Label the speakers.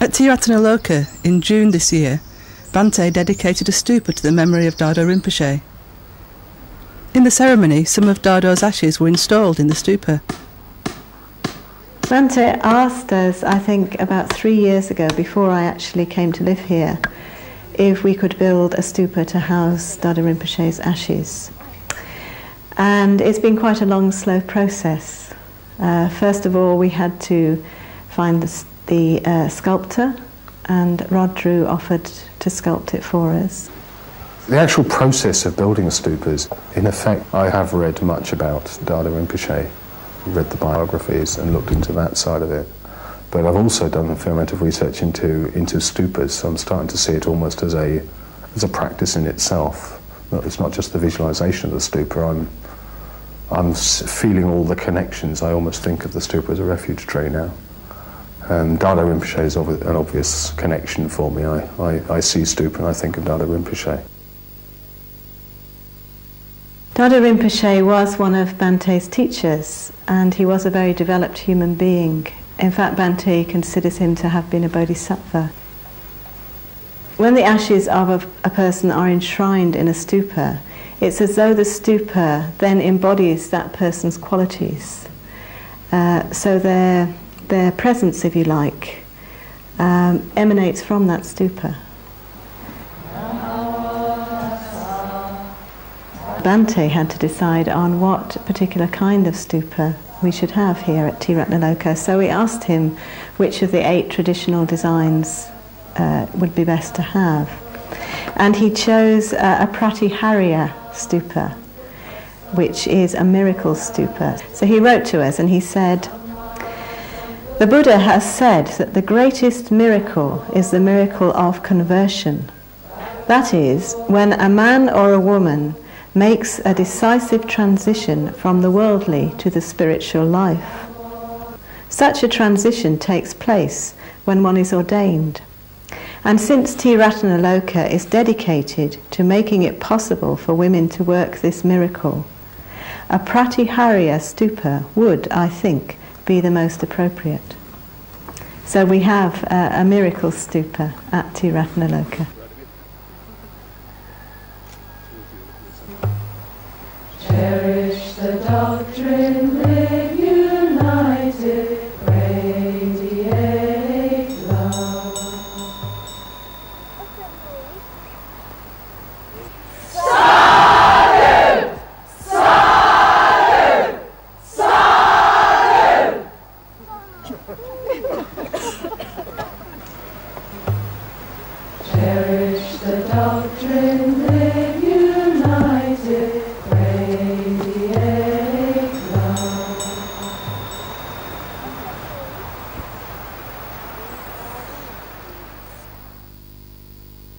Speaker 1: At Tiratanaloka in June this year, Bhante dedicated a stupa to the memory of Dhardo Rimpoche. In the ceremony, some of Dhardo's ashes were installed in the stupa.
Speaker 2: Bhante asked us, I think about 3 years ago, before I actually came to live here, if we could build a stupa to house Dhardo Rinpoche's ashes. And it's been quite a long, slow process. First of all, we had to find the sculptor, and Rodru offered to sculpt it for us.
Speaker 3: The actual process of building a stupa is, in effect, I have read much about Dhardo Rinpoche, read the biographies and looked into that side of it. But I've also done a fair amount of research into stupas, so I'm starting to see it almost as a practice in itself. It's not just the visualization of the stupa. I'm feeling all the connections. I almost think of the stupa as a refuge tree now. Dhardo Rinpoche is an obvious connection for me. I see stupa and I think of Dhardo Rinpoche.
Speaker 2: Dhardo Rinpoche was one of Bhante's teachers, and he was a very developed human being. In fact, Bhante considers him to have been a bodhisattva. When the ashes of a person are enshrined in a stupa, it's as though the stupa then embodies that person's qualities. So their presence, if you like, emanates from that stupa. Bhante had to decide on what particular kind of stupa we should have here at Tiratanaloka, so we asked him which of the 8 traditional designs would be best to have. And he chose a Pratiharya stupa, which is a miracle stupa. So he wrote to us and he said, "The Buddha has said that the greatest miracle is the miracle of conversion. That is, when a man or a woman makes a decisive transition from the worldly to the spiritual life. Such a transition takes place when one is ordained. And since Tiratanaloka is dedicated to making it possible for women to work this miracle, a Pratiharya stupa would, I think, be the most appropriate." So we have a miracle stupa at Tiratanaloka.